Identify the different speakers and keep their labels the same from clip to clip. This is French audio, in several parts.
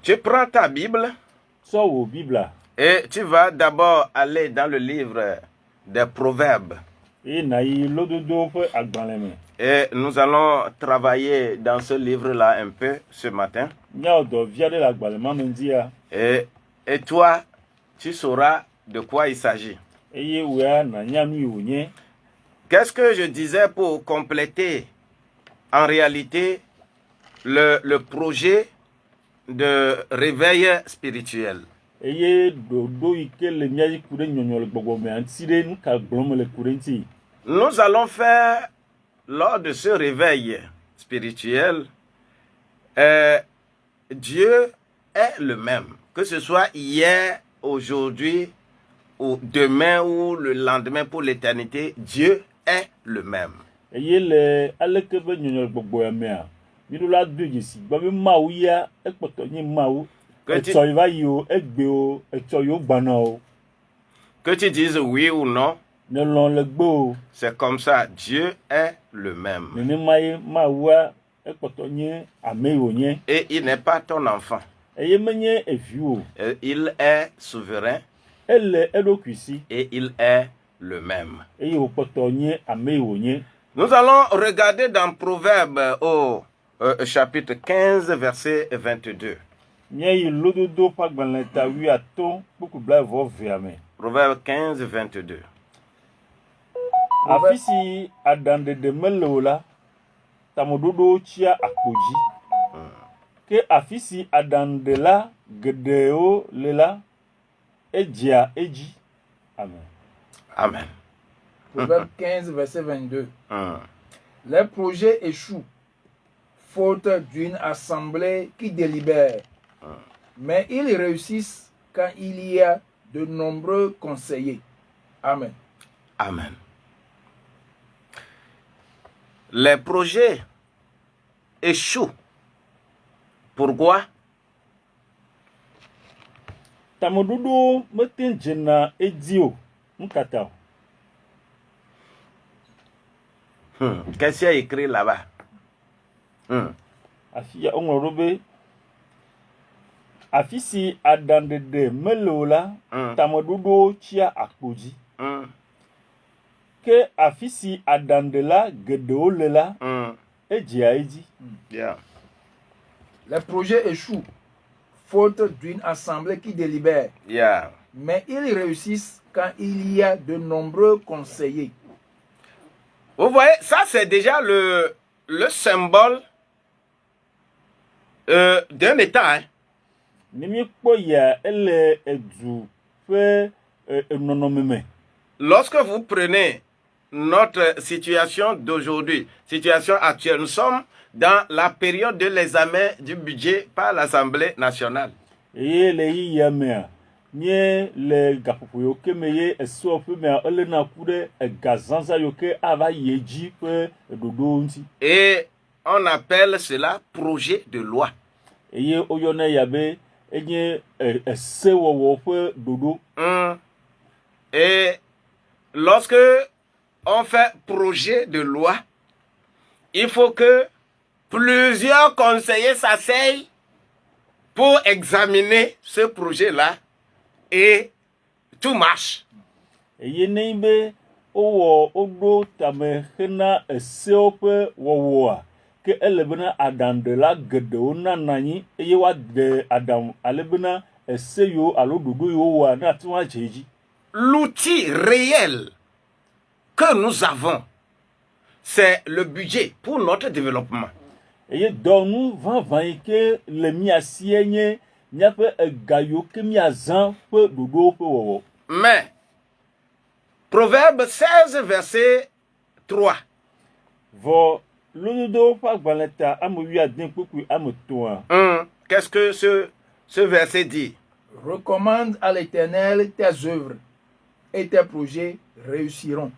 Speaker 1: Tu prends ta Bible et tu vas d'abord aller dans le livre des Proverbes. Et nous allons travailler dans ce livre-là un peu ce matin. Et toi, tu sauras de quoi il s'agit. Qu'est-ce que je disais pour compléter en réalité le projet de réveil spirituel? Nous allons faire, lors de ce réveil spirituel, Dieu est le même. Que ce soit hier, aujourd'hui, ou demain ou le lendemain pour l'éternité, Dieu est le même. Que tu dises oui ou non, c'est comme ça. Dieu est le même. Et il n'est pas ton enfant. Il est souverain. Et il est le même. Nous allons regarder dans Proverbes au chapitre 15, verset 22. Proverbe 15, 22.
Speaker 2: Afisi adande de melola tamododo chia akpoji ke afisi adande la gedeo lela ejia eji. Amen.
Speaker 1: Amen.
Speaker 3: Proverbe 15, verset 22. Les projets échouent, faute d'une assemblée qui délibère. Mais ils réussissent quand il y a de nombreux conseillers. Amen.
Speaker 1: Amen. Les projets échouent. Pourquoi?
Speaker 2: Tamododo metenjena edio mkatao.
Speaker 1: Qu'est-ce qu'il y a écrit là-bas?
Speaker 2: Afia onrobe afisi adandede melola tamododo chia akpoji. Que afisi adandela gedeolela ejia eji.
Speaker 1: Yeah.
Speaker 3: Les projets échouent, faute d'une assemblée qui délibère.
Speaker 1: Yeah.
Speaker 3: Mais ils réussissent quand il y a de nombreux conseillers.
Speaker 1: Vous voyez, ça c'est déjà le symbole d'un État. Hein? Lorsque vous prenez notre situation d'aujourd'hui, situation actuelle, nous sommes dans la période de l'examen du budget par l'Assemblée nationale.
Speaker 2: Nye le gapopo kemeye esope me elena kude egazanza yoke ava yeji pe dodo nti.
Speaker 1: Et on appelle cela projet de loi.
Speaker 2: Eye oyone yabe enye esewowo pe dodo.
Speaker 1: Et lorsque on fait projet de loi, il faut que plusieurs conseillers s'asseyent pour examiner ce projet-là. Et tout marche.
Speaker 2: Eye neibe owo odo tame hena eseope wowoa ke elebena adandela gedeo nananyi eye wa de adam alebena eseyo alo dodo yo wa na twa jeji.
Speaker 1: L'outil réel que nous avons, c'est le budget pour notre développement.
Speaker 2: Eye donu van ke le mi asienye. Mais,
Speaker 1: Proverbe 16, verset 3. Qu'est-ce que ce verset dit?
Speaker 3: Recommande à l'Éternel tes œuvres et tes projets réussiront.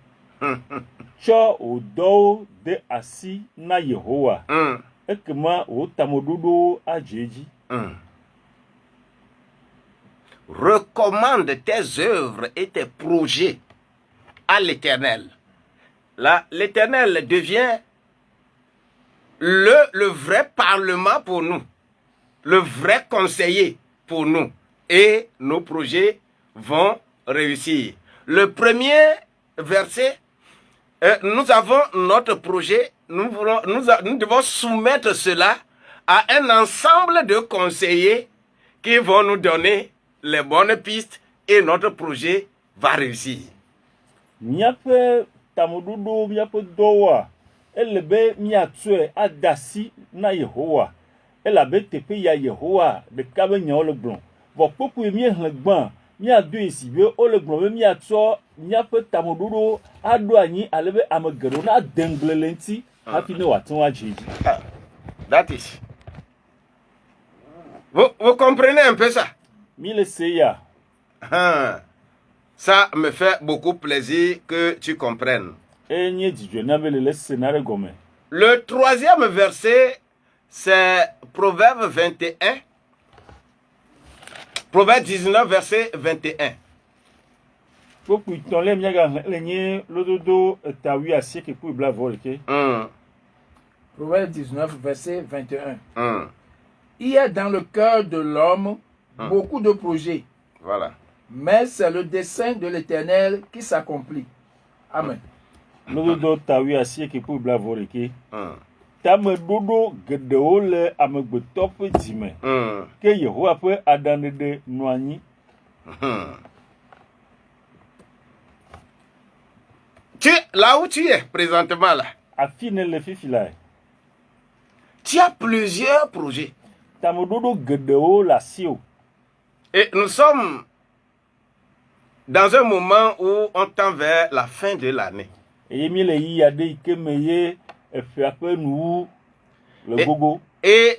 Speaker 1: Recommande tes œuvres et tes projets à l'Éternel. Là, l'Éternel devient le vrai parlement pour nous. le vrai conseiller pour nous et nos projets vont réussir. Le premier verset, nous avons notre projet, nous devons soumettre cela à un ensemble de conseillers qui vont nous donner les bonnes pistes et notre projet va réussir.
Speaker 2: Miaƒe tamuɖoɖo miaƒe dɔwoa ele be miatsɔe ada asi na Yehowa elabe teƒe ya Yehowa ɖeka be nyawo le gblɔm vɔ kpokpoe miehlẽ gbã miado esi be wole gblɔm be miatsɔ miaƒe tamuɖoɖo aɖo anyi ale be ame geɖewo na dengble le ŋuti hafi ne wòate ŋu adze edzi.
Speaker 1: That is. Vous comprenez un peu ça?
Speaker 2: Mi le se ya.
Speaker 1: Ça me fait beaucoup plaisir que tu comprennes. Le troisième verset, c'est Proverbe 21. Proverbe 19, verset 21.
Speaker 3: Proverbe 19, verset 21. Il y a dans le cœur de l'homme beaucoup de projets.
Speaker 1: Voilà.
Speaker 3: Mais c'est le dessein de l'Éternel qui s'accomplit. Amen.
Speaker 1: Là où tu es présentement là, tu as plusieurs projets. Et nous sommes dans un moment où on tend vers la fin de l'année. Et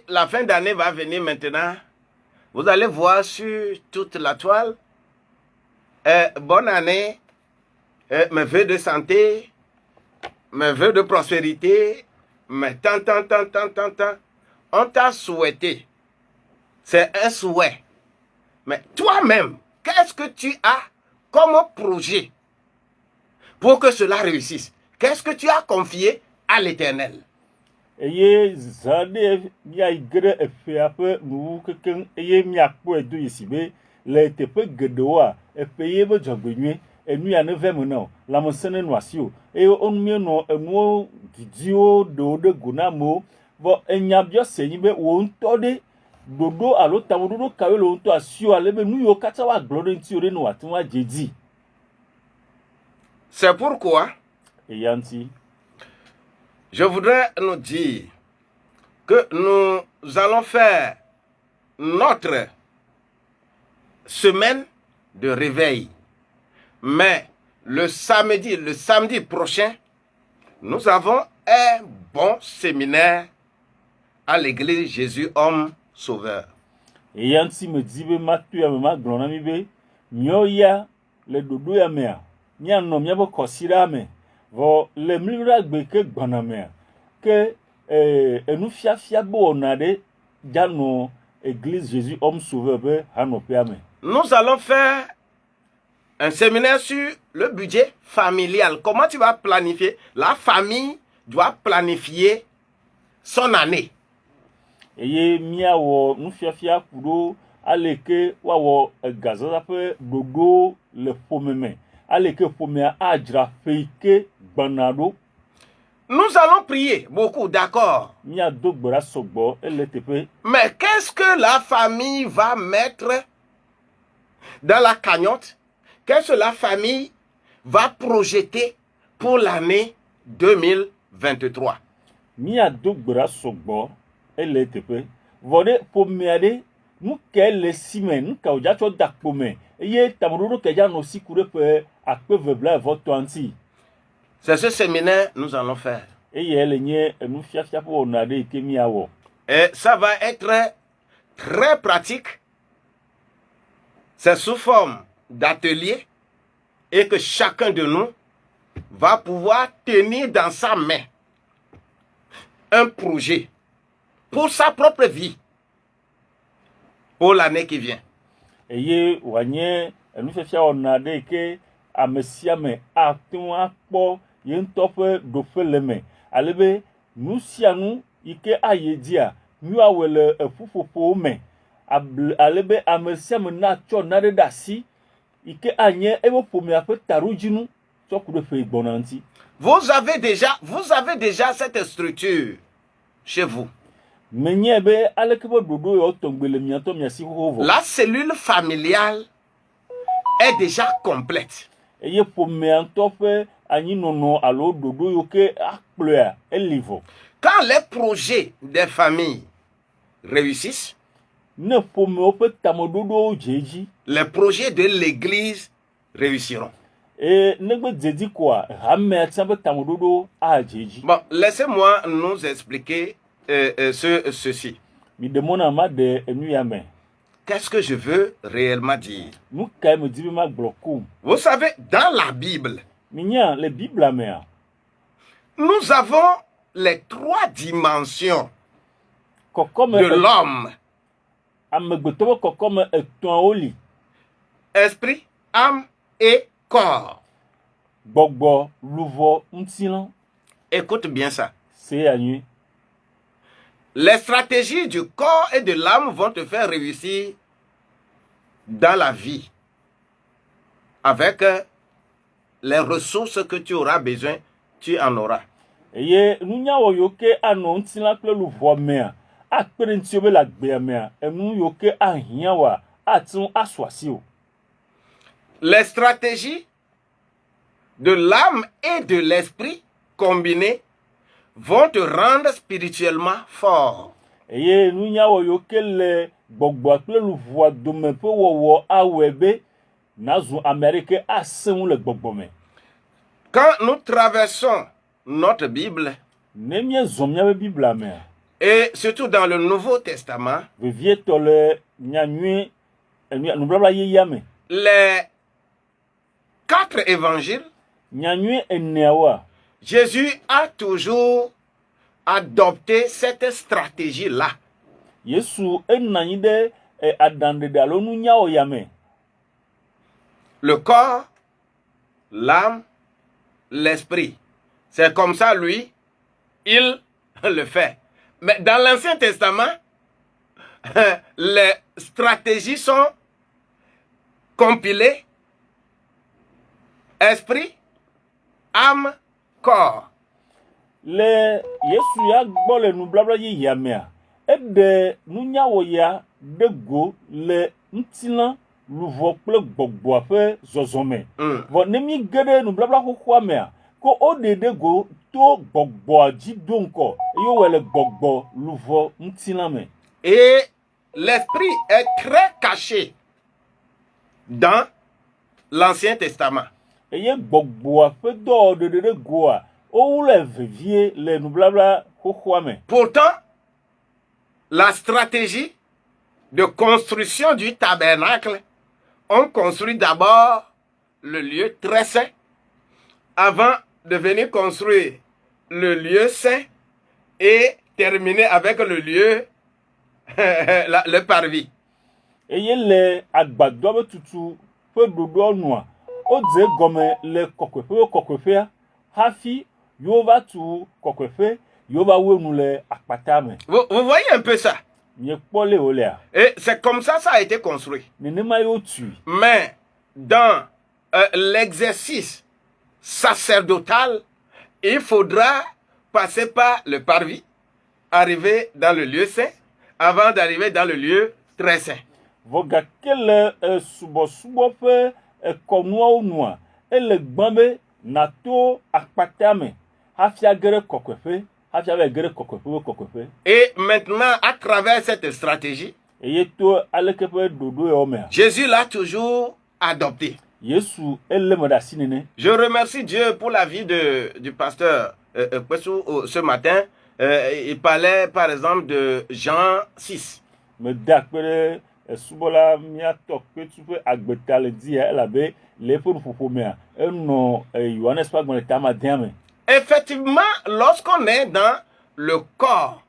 Speaker 1: la fin d'année va venir maintenant. Vous allez voir sur toute la toile. Bonne année. Mes vœux de santé. Mes vœux de prospérité. Mais tant. On t'a souhaité. C'est un souhait. Mais toi-même, qu'est-ce que tu as comme projet pour que cela réussisse? Qu'est-ce que tu as confié à l'Éternel? C'est pourquoi je voudrais nous dire que nous allons faire notre semaine de réveil. Mais le samedi prochain, nous avons un bon séminaire à l'église Jésus Homme Sauveur. Nous allons faire un séminaire sur le budget familial. Comment tu vas planifier? La famille doit planifier son année. Nous allons prier beaucoup, d'accord. Mais qu'est-ce que la famille va mettre dans la cagnotte? Qu'est-ce que la famille va projeter pour l'année 2023? C'est ce séminaire que nous allons faire. Et ça va être très pratique. C'est sous forme d'atelier et que chacun de nous va pouvoir tenir dans sa main un projet pour sa propre vie pour l'année qui vient.
Speaker 2: nyuawe le eƒuƒoƒo me alebe ame sia ame na tsɔ na ɖe asi ike anye ebe ƒomea ƒe taɖodzinu tsɔ ku ɖe ƒe gbɔna ŋuti.
Speaker 1: Vous avez déjà cette structure chez vous.
Speaker 2: Menye be aleke be ɖoɖo ya wotɔgbe le miatɔ miasi xoxo.
Speaker 1: La cellule familiale est déjà complète.
Speaker 2: Eye ƒomea ŋutɔ ƒe anyinɔnɔ alo ɖoɖo yiwo ke akplɔa eli vɔ.
Speaker 1: Quand les projets des familles réussissent,
Speaker 2: ne ƒomewo ƒe tameɖoɖowo dze edzi,
Speaker 1: les projets de l'église réussiront.
Speaker 2: Negbe dzedzi koa hamea tia ƒe tameɖoɖowo adze edzi.
Speaker 1: Bon, laissez-moi nous expliquer ceci.
Speaker 2: Mi de mona ma de enu ya me.
Speaker 1: Qu'est-ce que je veux réellement dire?
Speaker 2: Nu kae me di be ma gblɔ kum.
Speaker 1: Vous savez, dans la Bible,
Speaker 2: Mi nya le Biblia mea,
Speaker 1: nous avons les 3 dimensions
Speaker 2: kɔkɔme
Speaker 1: de l'homme.
Speaker 2: amegbetɔ ƒe kɔkɔme etɔ̃awo li.
Speaker 1: Esprit, âme et corps.
Speaker 2: Gbɔgbɔ, luvɔ, ŋutilã.
Speaker 1: Écoute bien ça.
Speaker 2: C'est à nuit.
Speaker 1: Les stratégies du corps et de l'âme vont te faire réussir dans la vie avec les ressources que tu auras besoin, tu en auras.
Speaker 2: Eye nunyawo yiwo ke anɔ ŋutilã kple luvɔ mea, akpe ɖe ŋuti be le agbea mea, enu yiwo ke ahiã wa, ate ŋu asɔ asi o.
Speaker 1: Les stratégies de l'âme et de l'esprit combinés vont te rendre spirituellement fort.
Speaker 2: Eye nunyawo yiwo ke le gbɔgbɔa kple luvɔa dome ƒe wɔwɔ awɔe be nazu ame aɖe ke asẽ ŋu le gbɔgbɔ me.
Speaker 1: Quand nous traversons notre Bible,
Speaker 2: Ne míezɔ míaƒe Biblia mea,
Speaker 1: et surtout dans le Nouveau Testament,
Speaker 2: vevietɔ le nyanyui nubabla yeyea me.
Speaker 1: les 4 évangiles,
Speaker 2: Nyanyui eneawoa,
Speaker 1: Jésus a toujours adopté cette stratégie-là.
Speaker 2: Yesu enɔ anyi ɖe aɖaŋɖeɖe alo nunyawo ya me.
Speaker 1: Le corps, l'âme, l'esprit. C'est comme ça, lui, il le fait. Mais dans l'Ancien Testament, les stratégies sont compilées. Esprit, âme, corps.
Speaker 2: Le Yesu ya gbɔ le nubabla yeyea mea, eɖe nunyawo ya ɖe go le ŋutilã, luvɔ kple gbɔgbɔa ƒe zɔzɔme. Vɔ ne mi ge ɖe nubabla xoxoa mea, ko woɖe ɖe go to gbɔgbɔa dzi do ŋkɔ, eye wowɔe le gbɔgbɔ, luvɔ, ŋutilã me.
Speaker 1: Et l'esprit est très caché dans l'Ancien Testament.
Speaker 2: Eye gbɔgbɔa ƒe dɔwɔɖeɖe ɖe goa, wowu le vevie le nubabla xoxoa me.
Speaker 1: Pourtant, la stratégie de construction du tabernacle, on construit d'abord le lieu très saint avant de venir construire le lieu saint et terminer avec le lieu, le parvis.
Speaker 2: Eye le agbadɔ be tutu ƒe ɖoɖoa nua, wodze gɔme le kɔkɔeƒe be kɔkɔeƒea, hafi yewo va tu kɔkɔeƒe, yewo va wɔe nu le akpata me.
Speaker 1: Vous voyez un peu ça?
Speaker 2: Miekpɔ le wo lea.
Speaker 1: Et c'est comme ça a été construit.
Speaker 2: Nenema yewo tui.
Speaker 1: Mais dans l'exercice sacerdotal, il faudra passer par le parvis, arriver dans le lieu saint, avant d'arriver dans le lieu très saint.
Speaker 2: Vɔ gake le subɔsubɔ ƒe kɔnuawo nua, ele gbã be nato akpata me, hafi age ɖe kɔkɔeƒe, hafi ava ge ɖe kɔkɔeƒe be kɔkɔeƒe.
Speaker 1: Et maintenant, à travers cette stratégie,
Speaker 2: Eye to aleke ƒe ɖoɖo yawo mea,
Speaker 1: Jésus l'a toujours adopté.
Speaker 2: Yesu ele me ɖe asi nene.
Speaker 1: Je remercie Dieu pour la vie du pasteur Kwesou ce matin. Il parlait par exemple de Jean 6.
Speaker 2: Me da akpe ɖe subɔla miatɔ Kpetu ƒe agbeta le dzia elabe le eƒe nuƒoƒo mea, enɔ Yohanes ƒe agbalẽ tamadea me.
Speaker 1: Effectivement, lorsqu'on est dans le corps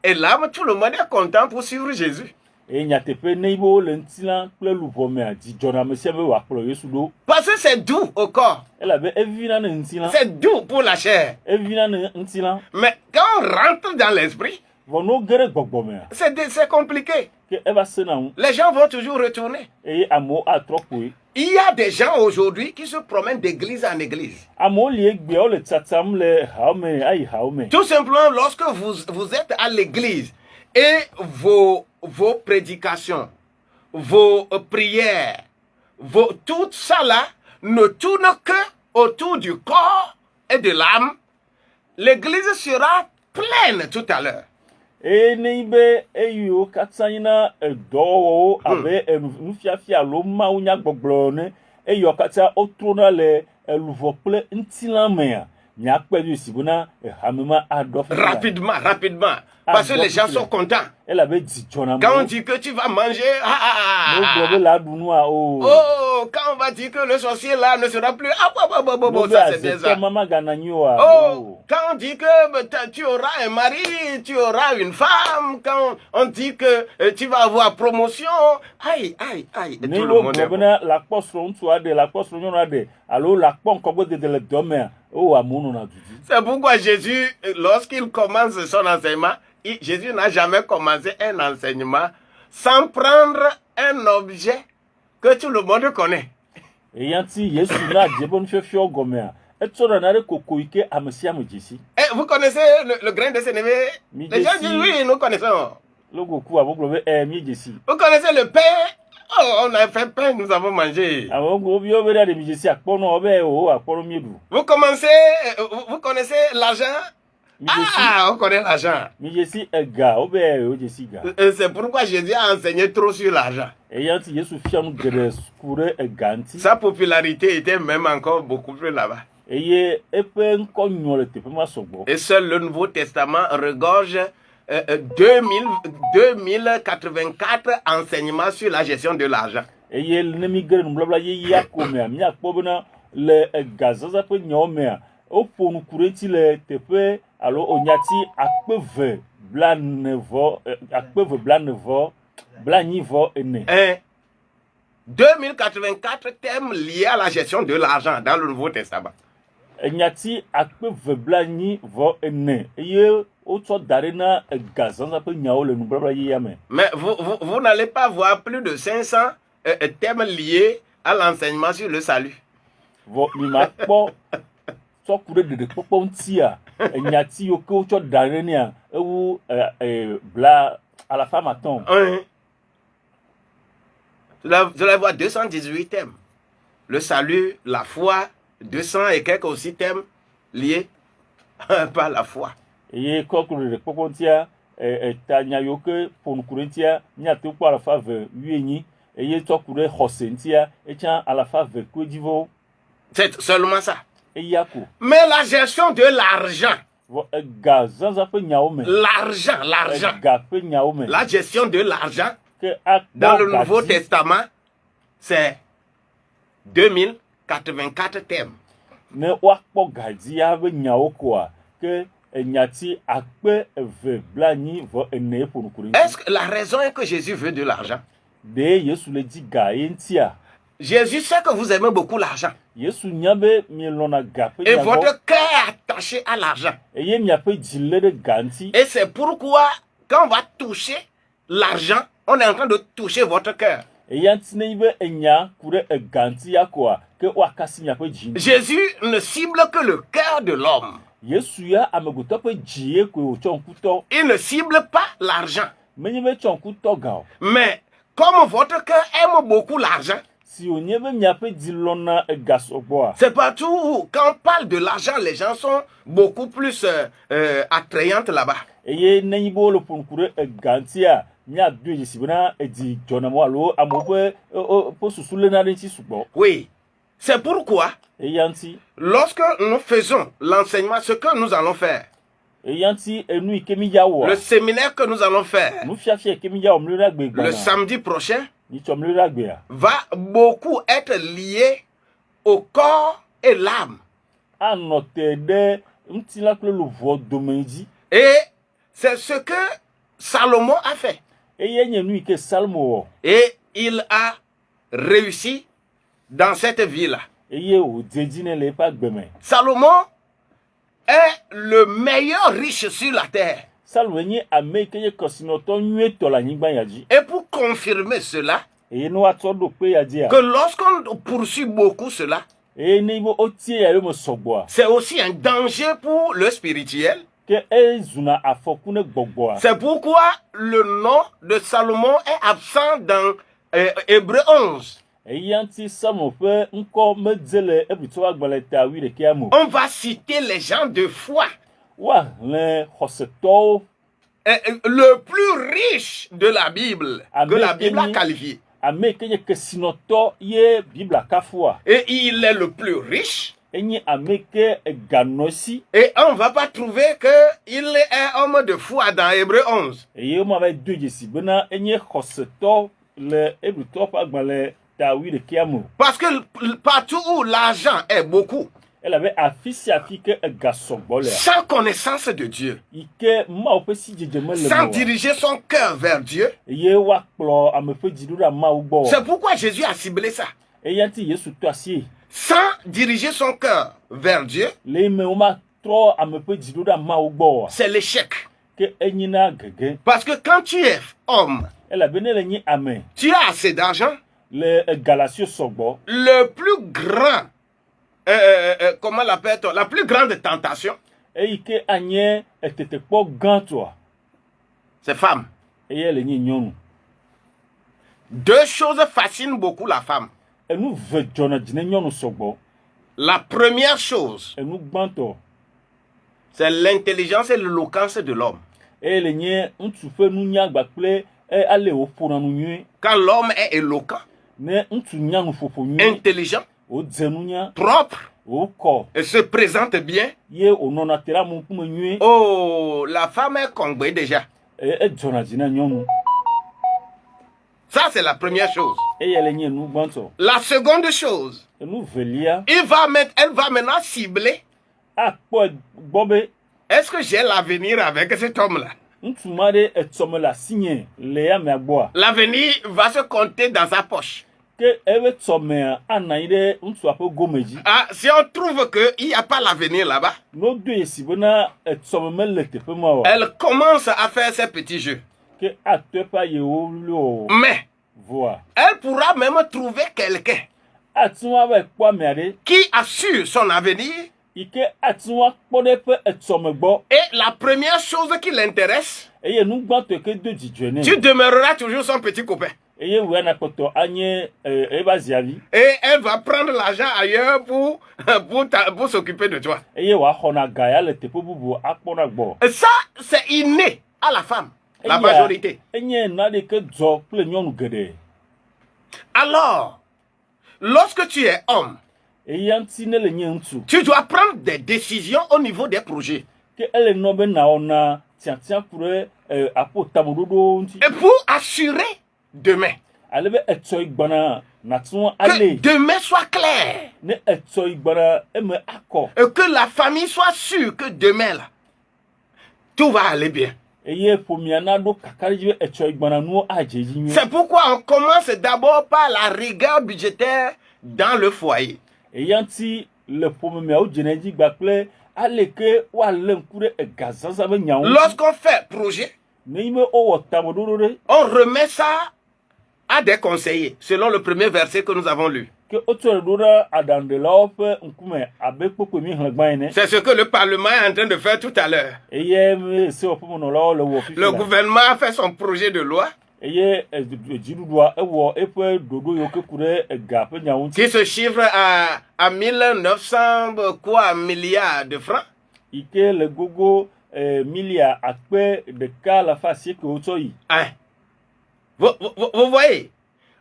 Speaker 1: et l'âme, tout le monde est content pour suivre Jésus.
Speaker 2: Eye nyateƒe ne yibe wole ŋutilã kple luvɔ mea, dzidzɔ na ame sia be wòakplɔ Yesu ɖo.
Speaker 1: Parce que c'est doux au corps.
Speaker 2: Elabe evina ne ŋutilã.
Speaker 1: C'est doux pour la chair.
Speaker 2: Evina ne ŋutilã.
Speaker 1: Mais quand on rentre dans l'esprit,
Speaker 2: Vono gere gbogbomea.
Speaker 1: C'est compliqué.
Speaker 2: Ke eva sena hu.
Speaker 1: Les gens vont toujours retourner.
Speaker 2: Eye amo atrokwe.
Speaker 1: Il y a des gens aujourd'hui qui se promènent d'église en église.
Speaker 2: Amo li gbe o le tsatsam le haume ai haume.
Speaker 1: Tout simplement, lorsque vous êtes à l'église et vos prédications, vos prières, tout ça là ne tourne que autour du corps et de l'âme, l'église sera pleine tout à l'heure.
Speaker 2: E neibe eyo katsanyina edowo abe nufiafia lo ma unya gbogbo ne eyo katsa otrona le eluvople ntilamea nya pedu sibuna hamema adof.
Speaker 1: Rapidement. Parce que les gens sont contents. Quand on dit que tu vas manger, quand on va dire que le sorcier là ne sera plus, ça c'est bien ça. Quand on dit que tu auras un mari, tu auras une femme, quand on dit que tu vas avoir promotion, aïe, tout le monde c'est pourquoi Jésus, lorsqu'il commence son enseignement, Jésus n'a jamais commencé un enseignement sans prendre un objet que tout le monde connaît. Et vous connaissez le grain de sénévé? Les gens disent oui, nous connaissons. Vous connaissez le pain? Oh, on a fait pain, nous avons mangé. Vous connaissez l'argent? On connaît l'argent. C'est pourquoi Jésus a enseigné trop sur l'argent. Sa popularité était même encore beaucoup plus là-bas. Et seul le Nouveau Testament regorge 2084 enseignements sur la gestion de l'argent. Alors onyati akpeve blanevo 2084 thèmes liés à la gestion de l'argent dans le Nouveau Testament.
Speaker 2: Onyati akpeve blanivo ene eye oto darena gazanza pe nyao le nublabla yame.
Speaker 1: Mais vous n'allez pas voir plus de 500 thèmes liés à l'enseignement sur le salut.
Speaker 2: Vo mi ma po so kure de popontia nyati yoko cho darenia ewu bla à la femme attend.
Speaker 1: Vous allez voir 218 thèmes. Le salut, la foi, 200 et quelques aussi thèmes liés par la foi.
Speaker 2: Et quand kure de popontia tanya yoke pon kurentia nyati ko à la fave yueni et to kure hosentia et tiens à la fave kodivo.
Speaker 1: C'est seulement ça. Mais la gestion de l'argent. La gestion de l'argent dans le Nouveau Testament, c'est 2084 thèmes. Est-ce que la raison est que Jésus veut de l'argent? Jésus sait que vous aimez beaucoup l'argent. Et votre cœur est attaché à l'argent. Et c'est pourquoi, quand on va toucher l'argent, on est en train de toucher votre cœur. Jésus ne cible que le cœur de l'homme. Il ne cible pas l'argent. Mais comme votre cœur aime beaucoup l'argent, c'est partout où, quand on parle de l'argent, les gens sont beaucoup plus attrayantes là-bas. Oui, c'est pourquoi, lorsque nous faisons l'enseignement, ce que nous allons faire, le séminaire que nous allons faire, le samedi prochain, va beaucoup être lié au corps et l'âme. Et c'est ce que Salomon a fait. Et il a réussi dans cette vie-là. Salomon est le meilleur riche sur la terre.
Speaker 2: Salwe nye ame ke ye kosinoto nyueto la nyigba ya dzi.
Speaker 1: Et pour confirmer cela,
Speaker 2: Eye no atso do pe ya dzi a.
Speaker 1: que lorsqu'on poursuit beaucoup cela,
Speaker 2: Eye ne ibo otie ya yo mo sogbo a.
Speaker 1: c'est aussi un danger pour le spirituel.
Speaker 2: Ke ezuna afoku ne gbogbo a.
Speaker 1: C'est pourquoi le nom de Salomon est absent dans Hébreu 11.
Speaker 2: Eye anti Samo pe nko medzele ebito agbale ta wi de ke amo.
Speaker 1: On va citer les gens de foi.
Speaker 2: Wa le xoseto
Speaker 1: Le plus riche de la Bible, que la Bible a qualifié.
Speaker 2: ame ke ye kesinoto ye Bibla kafua.
Speaker 1: Et il est le plus riche.
Speaker 2: Enye ame ke ganosi.
Speaker 1: Et on ne va pas trouver qu'il est homme de foi dans Hébreu 11.
Speaker 2: Eye mo ave do jesi bena enye xoseto le ebito agbale ta wi de ke amo.
Speaker 1: Parce que partout où l'argent est beaucoup,
Speaker 2: Elle avait affiché que gasogbo le.
Speaker 1: sans connaissance de Dieu,
Speaker 2: Ike ma ope si jejeme le.
Speaker 1: sans diriger son cœur vers Dieu.
Speaker 2: Ye wa kplo amefe jidura ma ugbo.
Speaker 1: C'est pourquoi Jésus a ciblé ça.
Speaker 2: Eyanti Yesu to asie.
Speaker 1: Sans diriger son cœur vers Dieu,
Speaker 2: Le me o ma tro amefe jidura ma ugbo.
Speaker 1: c'est l'échec.
Speaker 2: Ke enyina gege.
Speaker 1: Parce que quand tu es homme,
Speaker 2: Elle a bene le nyi ame.
Speaker 1: tu as assez d'argent,
Speaker 2: Le galasio sogbo.
Speaker 1: le plus grand, comment l'appelle-t-on, la plus grande tentation,
Speaker 2: Eike anye etete kpo gantoa.
Speaker 1: c'est femme.
Speaker 2: Eye le nyi nyonu.
Speaker 1: Deux choses fascinent beaucoup la femme.
Speaker 2: Enu ve jona jine nyonu sogbo.
Speaker 1: La première chose,
Speaker 2: Enu gbanto.
Speaker 1: c'est l'intelligence et l'éloquence de l'homme.
Speaker 2: Eye le nyi ntsu fe nu nya gbakple ale wo pona nu nyui.
Speaker 1: Quand l'homme est éloquent,
Speaker 2: Ne ntsu nya nu fofo nyui.
Speaker 1: intelligent,
Speaker 2: O dzenu nya.
Speaker 1: propre,
Speaker 2: O ko.
Speaker 1: et se présente bien,
Speaker 2: Ye onona tera mu kume nyui.
Speaker 1: oh, la femme est comblée déjà.
Speaker 2: Jona jina nyonu.
Speaker 1: Ça, c'est la première chose.
Speaker 2: Eye le nyi nu gbanto.
Speaker 1: La seconde chose,
Speaker 2: Enu velia.
Speaker 1: elle va maintenant cibler,
Speaker 2: Akpo gbobe.
Speaker 1: est-ce que j'ai l'avenir avec cet homme-là?
Speaker 2: Ntsu ma de etsome la signe le ya me agboa.
Speaker 1: L'avenir va se compter dans sa poche.
Speaker 2: Ke ebe tsome anayi de ntsu apo gomeji.
Speaker 1: Ah, si on trouve qu'il n'y a pas l'avenir là-bas,
Speaker 2: No do yesi bena etsome me le tepe ma wa.
Speaker 1: elle commence à faire ses petits jeux.
Speaker 2: Ke atwe pa ye o lo
Speaker 1: Mais
Speaker 2: voa.
Speaker 1: elle pourra même trouver quelqu'un
Speaker 2: Atwa ba kwa me ade.
Speaker 1: qui assure son avenir.
Speaker 2: Ike atwa kpode pe etsome gbo.
Speaker 1: Et la première chose qui l'intéresse,
Speaker 2: Eye nu gbanto ke do jijone.
Speaker 1: tu demeureras toujours son petit copain.
Speaker 2: Eye we na poto anye eba ziavi.
Speaker 1: Et elle va prendre l'argent ailleurs pour s'occuper de toi.
Speaker 2: Eye wa hona gaya le tepe bubu akpona gbo.
Speaker 1: Et ça, c'est inné à la femme, la
Speaker 2: Eya,
Speaker 1: majorité.
Speaker 2: Enye na de ke dzo ple nyonu gede.
Speaker 1: Alors, lorsque tu es homme,
Speaker 2: Eyanti ne le nye ntsu.
Speaker 1: tu dois prendre des décisions au niveau des projets.
Speaker 2: Ke ele no be na ona tiatia kure apo tamododo nti.
Speaker 1: Et pour assurer demain,
Speaker 2: Ale be etso igbana na tun
Speaker 1: que
Speaker 2: ale.
Speaker 1: demain soit clair.
Speaker 2: Ne etso igbana eme akọ.
Speaker 1: Et que la famille soit sûre que demain, là, tout va aller bien.
Speaker 2: Eye pomiana do kakari be etso igbana nu ajeji nyu.
Speaker 1: C'est pourquoi on commence d'abord par la rigueur budgétaire dans le foyer.
Speaker 2: Eyanti le pomemia o jeneji gbakple ale ke wa le nkure egazaza be nyawo.
Speaker 1: Lorsqu'on fait projet,
Speaker 2: Ne ime o wo tamododo de.
Speaker 1: on remet ça à des conseillers, selon le premier verset que nous avons lu.
Speaker 2: Ke oto do da adandela ope nkume abe popo mi hlagban ne.
Speaker 1: C'est ce que le Parlement est en train de faire tout à l'heure.
Speaker 2: Eye me se opo no lo le wo fifi.
Speaker 1: Le gouvernement a fait son projet de loi
Speaker 2: Eye jidudua ewo epe dodo yo ke kure ega pe nyawo nti.
Speaker 1: qui se chiffre à 1900 milliards de francs.
Speaker 2: Ike le gogo milia akpe de ka la fasie ke oto yi.
Speaker 1: Hein. Vous voyez,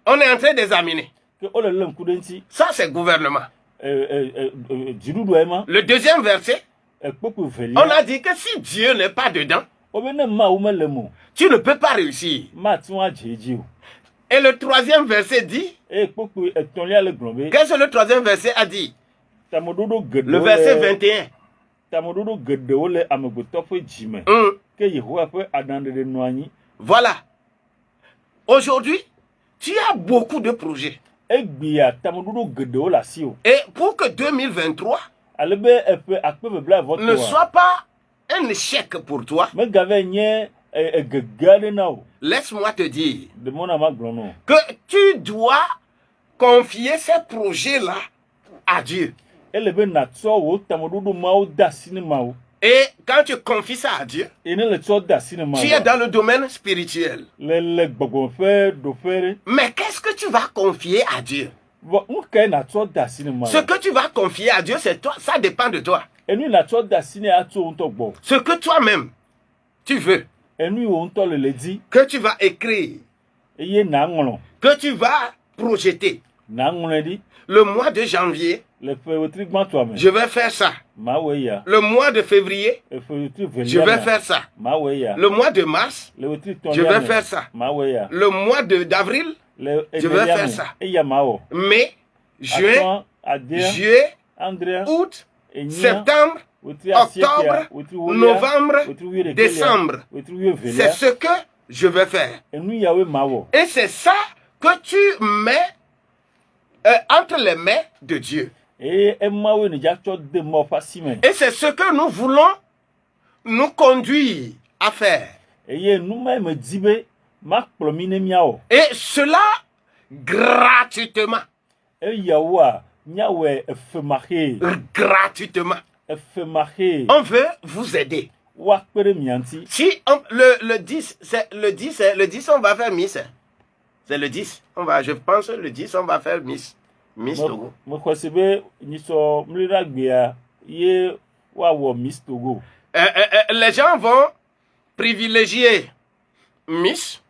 Speaker 1: on est en train d'examiner.
Speaker 2: Ke o le nkude nti
Speaker 1: Ça, c'est gouvernement.
Speaker 2: jidudua ema
Speaker 1: Le deuxième verset,
Speaker 2: ekpopo
Speaker 1: on
Speaker 2: velia.
Speaker 1: a dit que si Dieu n'est pas dedans,
Speaker 2: Obe ne ma ume le mo.
Speaker 1: tu ne peux pas réussir.
Speaker 2: Ma ti wa jeji o.
Speaker 1: Et le troisième verset dit,
Speaker 2: Ekpopo etonlia le grombe.
Speaker 1: qu'est-ce que le troisième verset a dit?
Speaker 2: Tamododo gede.
Speaker 1: Le verset 21.
Speaker 2: Tamododo gede o le amegbeto fe jime. Ke Yehowa pe adande de no anyi.
Speaker 1: Voilà. Aujourd'hui, tu as beaucoup de projets.
Speaker 2: Egbia tamododo gede o la si o.
Speaker 1: Et pour que 2023
Speaker 2: Alebe epe akpe bebla voto.
Speaker 1: ne soit pas un échec pour toi,
Speaker 2: megave nye egege aɖe na o.
Speaker 1: laisse-moi te dire
Speaker 2: De mɔna ma gblɔ no.
Speaker 1: que tu dois confier ces projets-là à Dieu.
Speaker 2: Ele be natsɔ wo tameɖoɖo mawo de asi ne mawo.
Speaker 1: Et quand tu confies ça à Dieu,
Speaker 2: Et ne le tsɔ de asi ne mawo.
Speaker 1: tu es dans le domaine spirituel.
Speaker 2: Le gbɔgbɔƒe ɖoƒe ɖe.
Speaker 1: Mais qu'est-ce que tu vas confier à Dieu?
Speaker 2: Vɔ nu kae natsɔ de asi ne mawo.
Speaker 1: Ce que tu vas confier à Dieu, c'est toi, ça dépend de toi.
Speaker 2: Enu natsɔ de asi ne atso ŋutɔ gbɔ.
Speaker 1: Ce que toi-même, tu veux,
Speaker 2: Enu wo ŋutɔ le di.
Speaker 1: que tu vas écrire,
Speaker 2: Eye naŋlɔ.
Speaker 1: que tu vas projeter.
Speaker 2: Naŋlɔe ɖi.
Speaker 1: Le mois de janvier,
Speaker 2: Le ƒe wetri gbãtɔa me.
Speaker 1: je vais faire ça.
Speaker 2: Mawoe ya.
Speaker 1: Le mois de février,
Speaker 2: Le ƒe wetri velia
Speaker 1: je vais
Speaker 2: me.
Speaker 1: faire ça.
Speaker 2: Mawoe ya.
Speaker 1: Le mois de mars,
Speaker 2: Le wetri
Speaker 1: je
Speaker 2: tɔlia
Speaker 1: vais
Speaker 2: me.
Speaker 1: faire ça.
Speaker 2: Mawoe ya.
Speaker 1: Le mois d'avril,
Speaker 2: Le
Speaker 1: Je vais
Speaker 2: enelia
Speaker 1: faire
Speaker 2: me.
Speaker 1: ça.
Speaker 2: Eya mawɔ.
Speaker 1: mai, juin,
Speaker 2: Atɔ̃, adea,
Speaker 1: juillet,
Speaker 2: adrea,
Speaker 1: août,
Speaker 2: enyia,
Speaker 1: septembre,
Speaker 2: wetri asiekea,
Speaker 1: octobre,
Speaker 2: wetri wolia,
Speaker 1: novembre,
Speaker 2: wetri wuiɖekelia,
Speaker 1: décembre.
Speaker 2: wetri
Speaker 1: C'est
Speaker 2: wuievelia.
Speaker 1: ce que je vais faire.
Speaker 2: Enu yawoe mawɔ.
Speaker 1: Et c'est ça que tu mets entre les mains de Dieu.
Speaker 2: Eye emawoe ne dza tsɔ de mawo ƒe asi me.
Speaker 1: Et c'est ce que nous voulons nous conduire à faire.
Speaker 2: Eye numa me di be makplɔ mi ne miawɔ.
Speaker 1: Et cela gratuitement.
Speaker 2: Eyawoa miawɔe efemaxe.
Speaker 1: Gratuitement.
Speaker 2: Efemaxe.
Speaker 1: On veut vous aider.
Speaker 2: Woakpe ɖe mia ŋuti.
Speaker 1: Si le 10, le 10, on va faire Miss. C'est le 10. Je pense le 10, on va faire Miss Togo.
Speaker 2: Me xɔ se be nyisɔ mliɖagbea ye woawɔ Miss Togo.
Speaker 1: Les gens vont privilégier Miss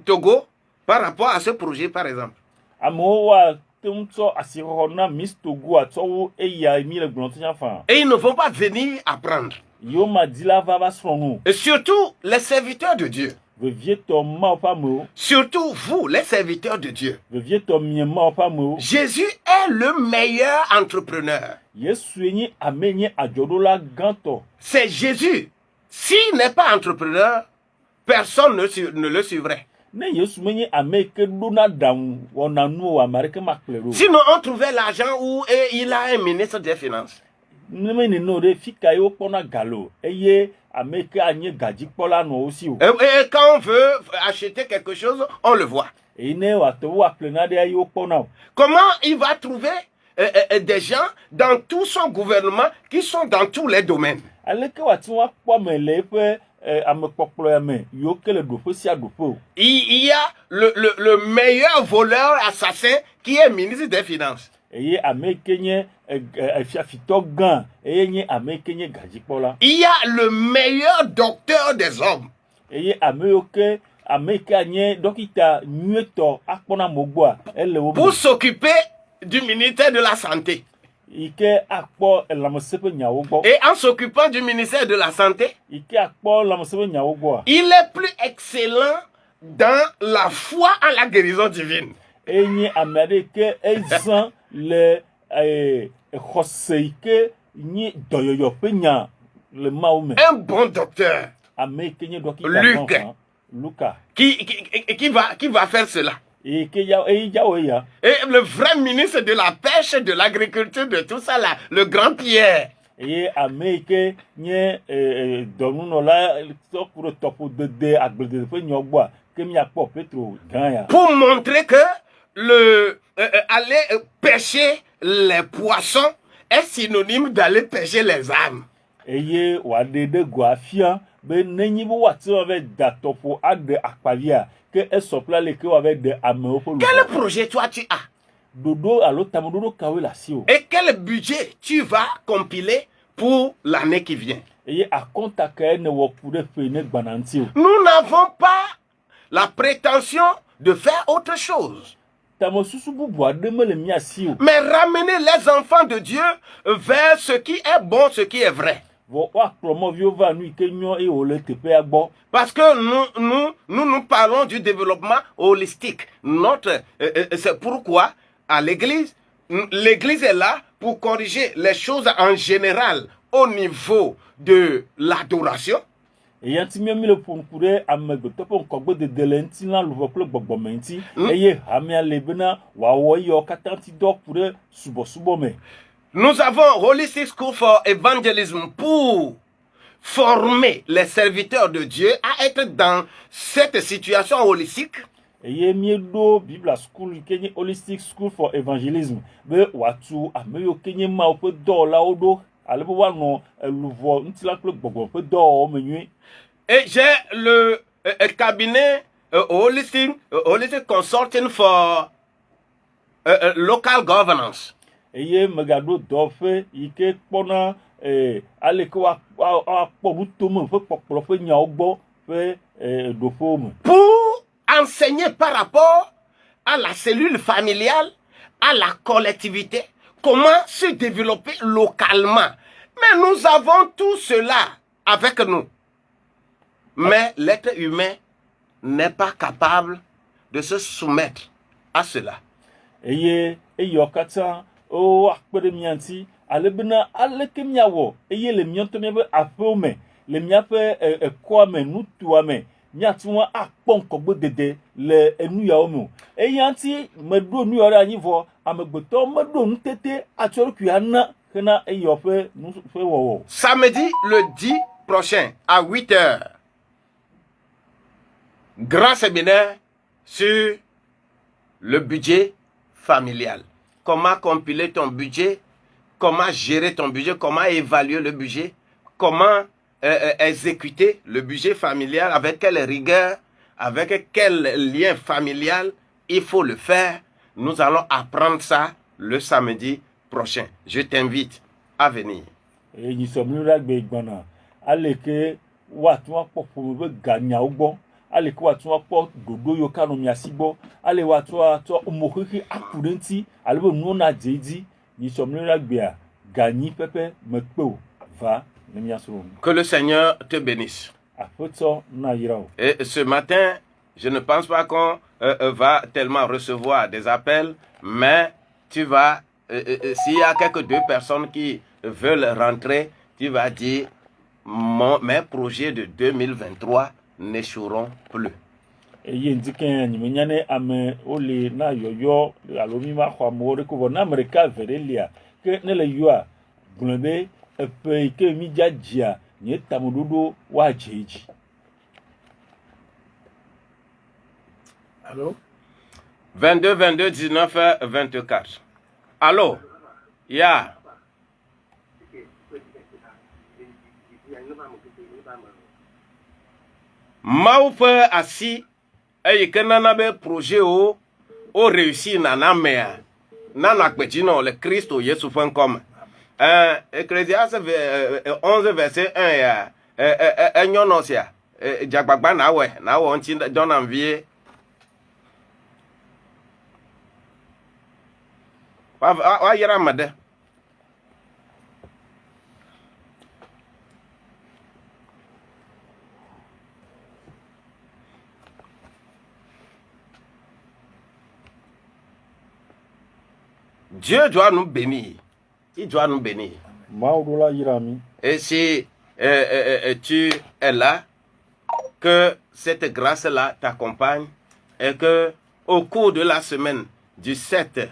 Speaker 1: Togo par rapport à ce projet, par exemple.
Speaker 2: Amewo woate ŋu tsɔ asixɔxɔ na Miss Togo atsɔ wo eya mi le gblɔm tia fa.
Speaker 1: Et ils ne vont pas venir apprendre.
Speaker 2: Yewo ma di la va srɔ̃ nu.
Speaker 1: Et surtout, les serviteurs de Dieu.
Speaker 2: Vevietɔ mawo ƒe amewo.
Speaker 1: Surtout vous, les serviteurs de Dieu.
Speaker 2: Vevietɔ mie mawo ƒe amewo.
Speaker 1: Jésus est le meilleur entrepreneur.
Speaker 2: Yesue nye ame nye adzɔɖola gãtɔ.
Speaker 1: C'est Jésus. S'il n'est pas entrepreneur, personne ne le suivrait.
Speaker 2: Ne Yesu menye ame yi ke ɖona ɖaŋu wɔna nuwo ame aɖeke makplɔe ɖo.
Speaker 1: Sinon, on trouvait l'argent où il a un ministre des Finances.
Speaker 2: Ne me neno ɖe fika ye wokpɔna galo eye ame yi ke anye gadzikpɔla nɔ wo si o.
Speaker 1: Et quand on veut acheter quelque chose, on le voit.
Speaker 2: Eyi ne wate wo aƒle na ɖe ye wokpɔna o.
Speaker 1: Comment il va trouver des gens dans tout son gouvernement qui sont dans tous les domaines?
Speaker 2: Aleke wate ŋu akpɔ ame le eƒe amekpɔkplɔ me yiwo ke le ɖoƒe sia ɖoƒe o.
Speaker 1: Il y a le meilleur voleur assassin qui est ministre des Finances.
Speaker 2: Eye ame yi ke nye fiafitɔ gã eye nye ame yi ke nye gadzikpɔla.
Speaker 1: Il y a le meilleur docteur des hommes.
Speaker 2: Eye ame yiwo ke ame yi ke anye dɔkita nyuietɔ akpɔna mo gbɔa ele wo
Speaker 1: Pour s'occuper du ministère de la Santé.
Speaker 2: yi ke akpɔ lãmese ƒe nyawo gbɔ.
Speaker 1: Et en s'occupant du ministère de la Santé,
Speaker 2: Yi ke akpɔ lãmese ƒe nyawo gbɔa.
Speaker 1: il est plus excellent dans la foi en la guérison divine.
Speaker 2: Enye ame aɖe yi ke ezã le xɔse yi ke nye dɔyɔyɔ ƒe nya le mawo me.
Speaker 1: Un bon docteur
Speaker 2: Ame yi ke nye dɔkita
Speaker 1: Luc.
Speaker 2: gãgã, Luka.
Speaker 1: qui va faire cela.
Speaker 2: Yi ke eyi yawo ya.
Speaker 1: Et le vrai ministre de la pêche, de l'agriculture, de tout ça là, le grand Pierre.
Speaker 2: Eye ame yi ke nye dɔnunɔla tɔku ɖe tɔƒodede agbledede ƒe nyawo gbɔa ke miakpɔ Petro gã ya.
Speaker 1: Pour montrer que aller pêcher les poissons est synonyme d'aller pêcher les âmes.
Speaker 2: Eye wòaɖe ɖe go afia be nenye be woate ŋu va da tɔƒo aɖe akpavia ke esɔpla le ke woava ɖe amewo ƒe
Speaker 1: Quel
Speaker 2: luʋɔ.
Speaker 1: projet toi tu as?
Speaker 2: Ɖoɖo alo tameɖoɖo kawoe le asi o.
Speaker 1: Et quel budget tu vas compiler pour l'année qui vient?
Speaker 2: Eye akɔnta kae ne wɔ ku ɖe ƒe ne gbana ŋuti o.
Speaker 1: Nous n'avons pas la prétention de faire autre chose.
Speaker 2: Tamesusu bubu aɖe mele mia si o.
Speaker 1: Mais ramener les enfants de Dieu vers ce qui est bon, ce qui est vrai.
Speaker 2: Vɔ woakplɔ mɔviwo va nu yi ke nyɔ eye wòle teƒea gbɔ.
Speaker 1: Parce que nous parlons du développement holistique. C'est pourquoi, à l'église est là pour corriger les choses en général au niveau de l'adoration.
Speaker 2: Eya ŋuti mi le ƒo ŋku ɖe amegbetɔ ƒe ŋkɔgbedede le ŋuti na luʋɔ kple gbɔgbɔme ŋuti. Eye hamea le bena wòawɔ eyawo katã ŋuti dɔ ku ɖe subɔsubɔ me.
Speaker 1: Nous avons Holistic School for Evangelism pour former les serviteurs de Dieu à être dans cette situation holistique.
Speaker 2: Eye miedo Biblia School kenye Holistic School for Evangelism be watu ameyo kenye ma ope do la odo alebo wa no eluvo ntila kle gbogbo pe do o menwe.
Speaker 1: Et j'ai le cabinet Holistic Consulting for Local Governance.
Speaker 2: Eye megado do fe ike kpona ale ko wa po butomo fe popolo fe nya ogbo fe do fo
Speaker 1: pour enseigner par rapport à la cellule familiale, à la collectivité, comment se développer localement. Mais nous avons tout cela avec nous. Mais l'être humain n'est pas capable de se soumettre à cela.
Speaker 2: Eye eyokata o akpere mianti alebena aleke miawo eye le mianto mebe afome le miape ekoame nutuame miatwa akpon kogbo dede le enu yawo mo eyanti medo nu yore anyivo amegbeto medo ntete atoroku ana kena eyofe nu fe wowo.
Speaker 1: Samedi le 10 prochain à 8h, grand séminaire sur le budget familial. Comment compiler ton budget, comment gérer ton budget, comment évaluer le budget, comment exécuter le budget familial, avec quelle rigueur, avec quel lien familial il faut le faire. Nous allons apprendre ça le samedi prochain. Je t'invite à venir.
Speaker 2: Et nous sommes là gbana aleke watu akpopo be ganya ogbo aleke watu akpo dodo yo kanu mi asigbo ale watu ato omokhiki akudenti alebo nu na jeji nous sommes là gbia gani pepe mekpo va.
Speaker 1: Que le Seigneur te bénisse. Et ce matin, je ne pense pas qu'on va tellement recevoir des appels, mais tu vas, s'il y a quelques 2 personnes qui veulent rentrer, tu vas dire, mes projets de 2023 n'échoueront plus.
Speaker 2: Eke mi jajia nye tamududu wa jeji.
Speaker 3: Allô?
Speaker 1: 22 22 19 24. Allô? Ya. Maupe assis et que nana be projet o réussi nana mea. Nana kpetino le Christo Yesu comme. Ecclésiaste 11 verset 1 ya enyonosia jagbagba na we nti don envier wa yira made Dieu doit nous bénir. Il doit nous bénir. Et si tu es là, que cette grâce-là t'accompagne et que au cours de la semaine du 7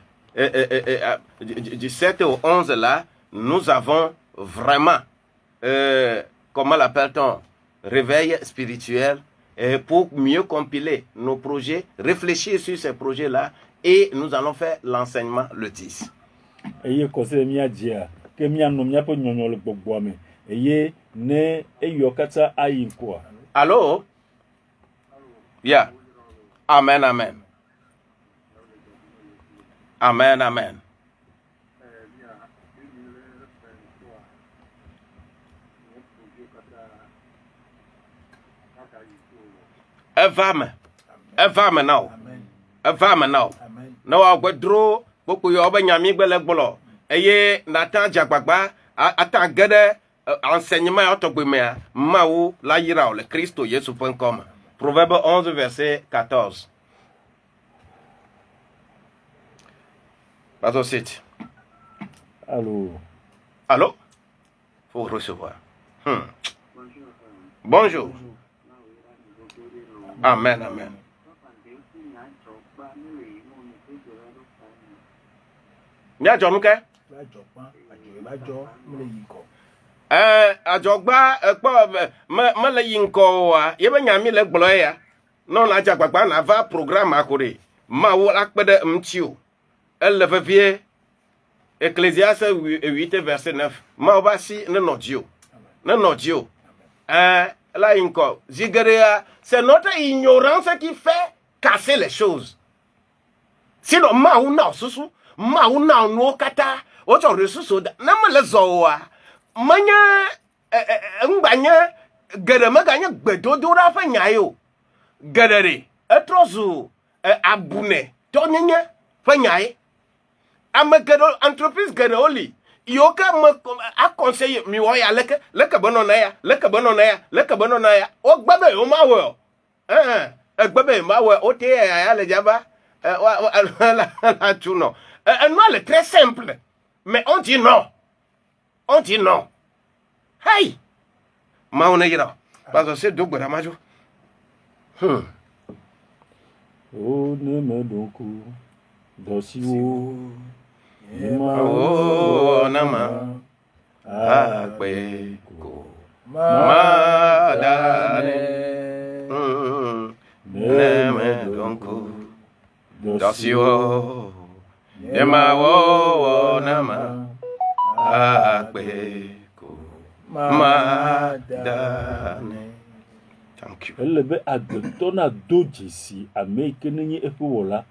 Speaker 1: au 11 là, nous avons vraiment, comment l'appelle-t-on, réveil spirituel pour mieux compiler nos projets, réfléchir sur ces projets-là et nous allons faire l'enseignement le 10.
Speaker 2: Eye kose mi ajia ke mi anu mi apo nyonyo le gbogbo ame eye ne eyokata ayin kwa.
Speaker 1: Allô? Yeah. Amen, amen. Amen, amen. Elle va maintenant. Elle va maintenant. No agwedro beaucoup yo ba nyami gbele gbolo eye natan jagbagba atan gede enseignement autogbemea mawo la yira le Christo Yesu.com. Proverbe 11 verset 14. Pas aussi.
Speaker 2: Allô.
Speaker 1: Allô? Faut recevoir. Bonjour. Amen, amen. Ajogba me le yinko wa ye be nyami le gblɔ ya no la jagbagba na va programme akore ma wo la kpede mtio elle vevie Ecclésiaste 8 verset 9 ma wo ba si ne nodio la yinko zigerea c'est notre ignorance qui fait casser les choses sinon ma wo na susu ma wo na no kata o to resusu na me le zo wa manya ngbanya gedeme ganya gbedodo ra fa nyayo gedere etrozu abune to nyenye fa nyaye amegedo entreprise gedoli yoka me a conseiller mi wo ya leke bonona ya o gbabe o ma wo gbabe ma wo o te ya le jaba la tuno non elle est très simple mais on dit non. Hey! Mauna yira. Parce que c'est double ramajo.
Speaker 2: Oh, ne me donku. Dosiwo.
Speaker 1: Oh, nama. Akwe ko. Madane. Ne me donku. Dosiwo. Nema wo nama. Akwe. Madane. Thank you.
Speaker 2: Elle be agbetona dojesi amekenenye efuwola.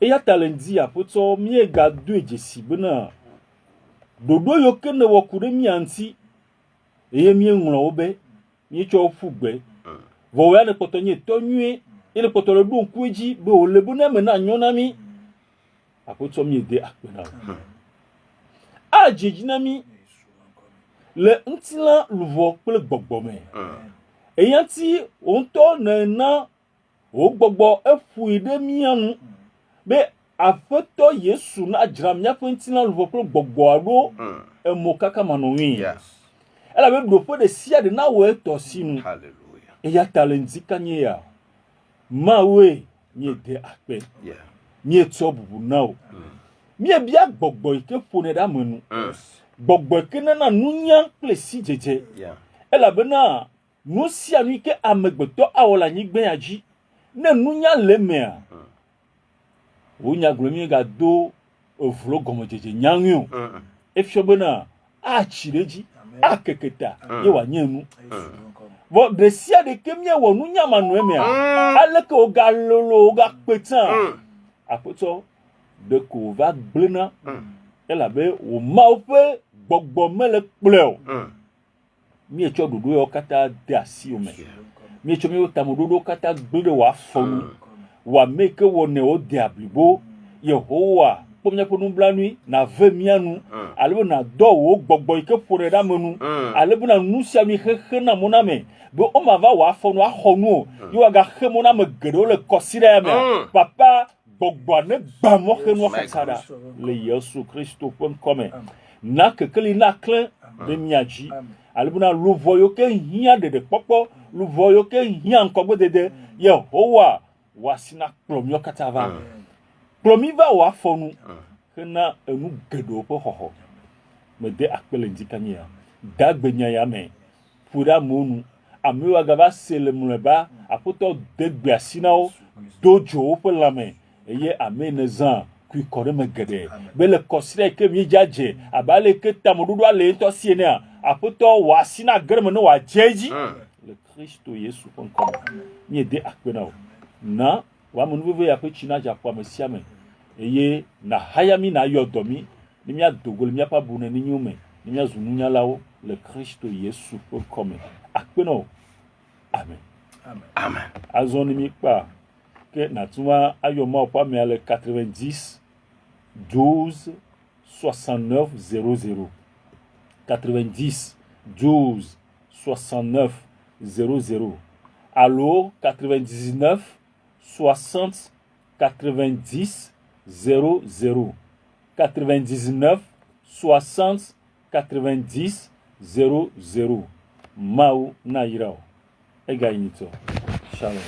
Speaker 2: Eya talendi apoto mie ga dojesi bena. Dodo yokene wakure mianti. Eye mie nglo obe, mie cho fugbe. Voya le potonye tonye, ele potole don kweji be o lebona mena nyonami. Apoto mie de akpena. Ajejinami le ntila luvo kple gbogbome eyanti onto na o gbogbo efui de mianu be afeto Yesu na ajramia fe ntila luvo kple gbogbo aro emokaka manowin ela be do fo de sia de na we to sinu
Speaker 1: Hallelujah.
Speaker 2: eya talenti kanye ya mawe nye de akpe nye tobu now mie bia gbogbo ike fone da menu gbogbo kene na nunya plesi jeje ela bena nu sia nu ke amegbeto awola nyigbe aji na nunya lemea wonya glomie ga do ovlo gomo jeje nyanyu efio bena a chireji akeketa ye wa nyenu bo de sia de kemie wo nunya manu emea aleke o ga lolo o ga petan apoto de ko va gblena ela be o maupe gbogbo mele kpleo mi echo dodo yo kata de asi o me mi echo mi tamododo kata gbede wa fonu wa make wo ne o de ablibo Yehowa pomnya ponu blanui na ve mianu alebo na do wo gbogbo ike fore da menu alebo na nusia mi hehe na moname be o ma va wa fonu a honu yo ga he moname gede o le kosire me papa gbogbo ne gba mo he no kasada le Yesu Kristo pon come na kekeli na kle de miaji alibuna luvoyo ke hia de popo luvoyo ke hia nkogbe de Yehowa wasina plomio katava plomiva wa fonu kena enu gedo po hoho me de akpele ndikanya dagbenya ya me pura monu amiwa gaba selemleba apoto degbe asinao dojo po lame eye amenezan kui kore megede bele kosire ke mi jaje abale ke tamududu ale to siena apoto wasina greme no wa jeji le Kristo Yesu konkom mi de akpena na wa munube ya pe china japwa mesiame eye na hayami na yodomi ni mi adogol mi apa bune ni nyume ni mi azununya lawo le Kristo Yesu konkom akpena amen
Speaker 1: Amen.
Speaker 2: azoni mi pa que natuma ayoma opa me ale 90 12 69 00 90 12 69 00 allo 99 60 90 00 99 60 90 00 mau na irao ega inito shalom.